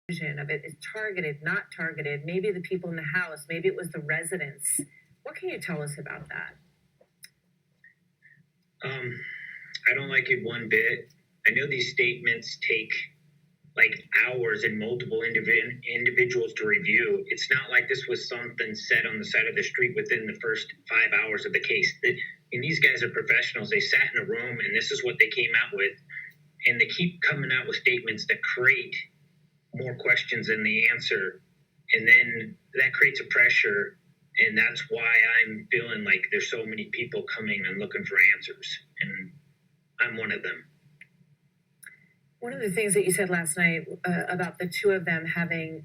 of it is targeted, not targeted, maybe the people in the house, maybe it was the residents. What can you tell us about that? I don't like it one bit. I know these statements take like hours and multiple individuals to review. It's not like this was something said on the side of the street within the first 5 hours of the case. And these guys are professionals. They sat in a room and this is what they came out with. And they keep coming out with statements that create more questions than the answer. And then that creates a pressure. And that's why I'm feeling like there's so many people coming and looking for answers. And I'm one of them. One of the things that you said last night about the two of them having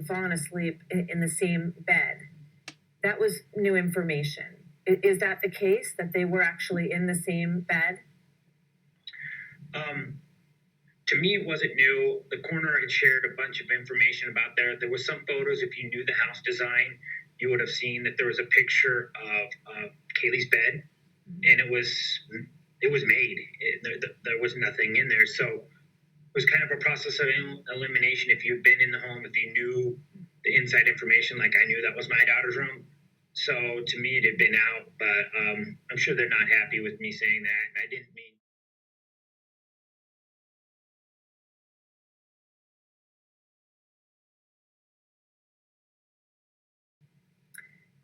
fallen asleep in the same bed, that was new information. Is that the case, that they were actually in the same bed? To me, it wasn't new. The coroner had shared a bunch of information about there. There was some photos. If you knew the house design, you would have seen that there was a picture of Kaylee's bed, and it was made. There was nothing in there. So it was kind of a process of elimination. If you'd been in the home, if you knew the inside information, like I knew that was my daughter's room. So to me, it had been out, but I'm sure they're not happy with me saying that. And I didn't mean.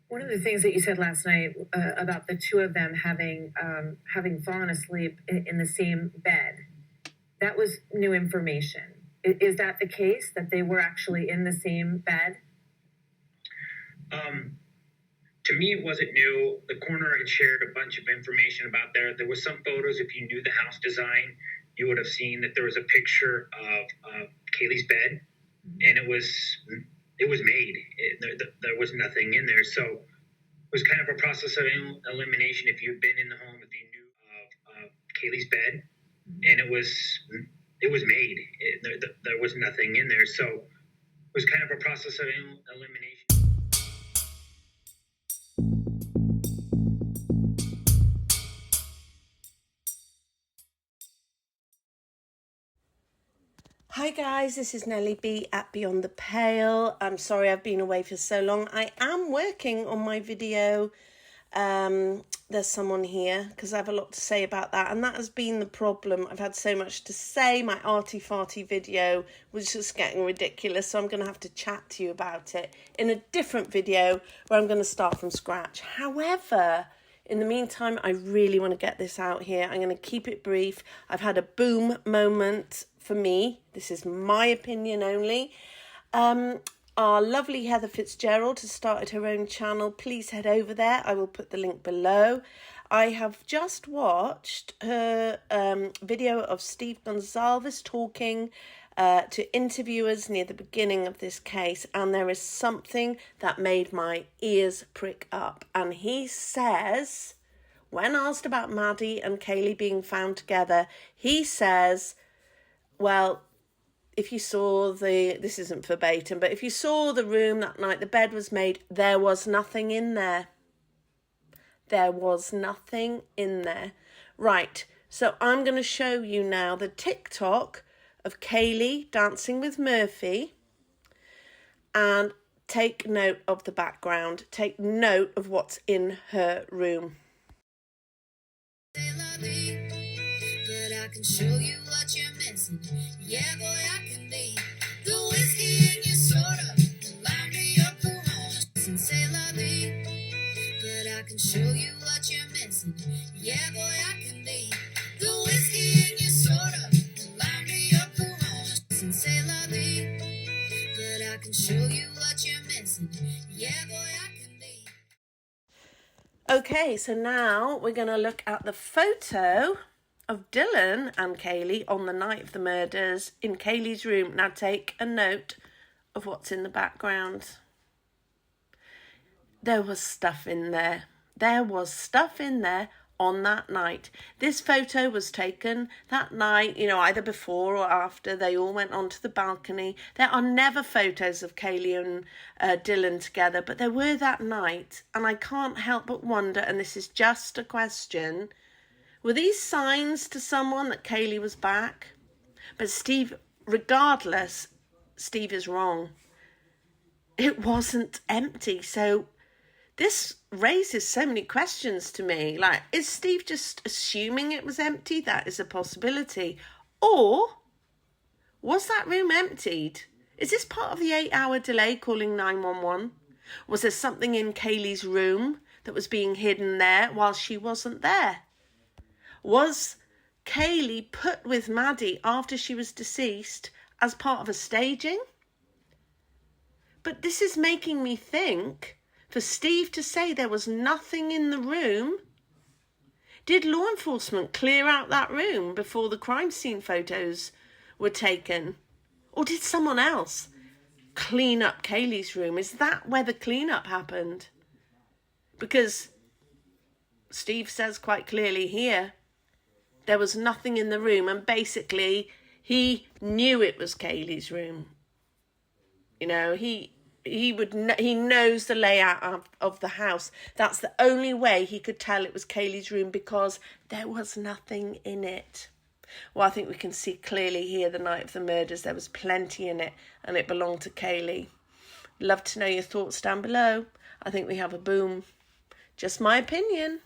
One of the things that you said last night about the two of them having fallen asleep in the same bed, that was new information. Is that the case, that they were actually in the same bed? To me, it wasn't new. The coroner had shared a bunch of information about there. There was some photos. If you knew the house design, you would have seen that there was a picture of Kaylee's bed, and it was made. There was nothing in there. So it was kind of a process of elimination. If you'd been in the home, if you knew of Kaylee's bed, and it was made. There was nothing in there. So it was kind of a process of elimination. Hi guys, this is Nellie B at Beyond the Pale. I'm sorry I've been away for so long. I am working on my video. There's someone here because I have a lot to say about that, and that has been the problem. I've had so much to say. My arty-farty video was just getting ridiculous, so I'm going to have to chat to you about it in a different video where I'm going to start from scratch. However, in the meantime, I really want to get this out here. I'm going to keep it brief. I've had a boom moment for me. This is my opinion only. Our lovely Heather Fitzgerald has started her own channel. Please head over there. I will put the link below. I have just watched her video of Steve Goncalves talking to interviewers near the beginning of this case, and there is something that made my ears prick up. And he says, when asked about Maddie and Kaylee being found together, he says, well, if you saw this isn't verbatim, but if you saw the room that night the bed was made, there was nothing in there. There was nothing in there. Right, so I'm going to show you now the TikTok of Kaylee dancing with Murphy, and take note of the background. Take note of what's in her room. But I can show you what you're missing. Yeah, boy, I can be the whiskey in your soda, the lime to your Corona, and say la vie. But I can show you what you're missing. Yeah, boy, I can be the whiskey in your soda, the lime to your Corona, and say la vie. But I can show you what you're missing. Yeah, boy, I can be. Okay, so now we're going to look at the photo of Dylan and Kaylee on the night of the murders in Kaylee's room. Now take a note of what's in the background. There was stuff in there. There was stuff in there on that night. This photo was taken that night, either before or after they all went onto the balcony. There are never photos of Kaylee and Dylan together, but there were that night, and I can't help but wonder, and this is just a question, were these signs to someone that Kaylee was back? But Steve, regardless, Steve is wrong. It wasn't empty. So this raises so many questions to me. Like, is Steve just assuming it was empty? That is a possibility. Or was that room emptied? Is this part of the 8-hour delay calling 911? Was there something in Kaylee's room that was being hidden there while she wasn't there? Was Kaylee put with Maddie after she was deceased as part of a staging? But this is making me think, for Steve to say there was nothing in the room, did law enforcement clear out that room before the crime scene photos were taken? Or did someone else clean up Kaylee's room? Is that where the cleanup happened? Because Steve says quite clearly here, there was nothing in the room, and basically he knew it was Kaylee's room. You know, he knows the layout of the house. That's the only way he could tell it was Kaylee's room, because there was nothing in it. Well, I think we can see clearly here the night of the murders, there was plenty in it, and it belonged to Kaylee. Love to know your thoughts down below. I think we have a boom. Just my opinion.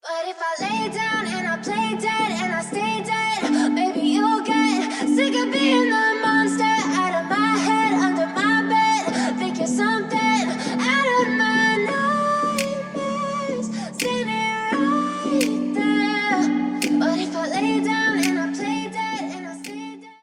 But if I lay down and I play dead and I stay dead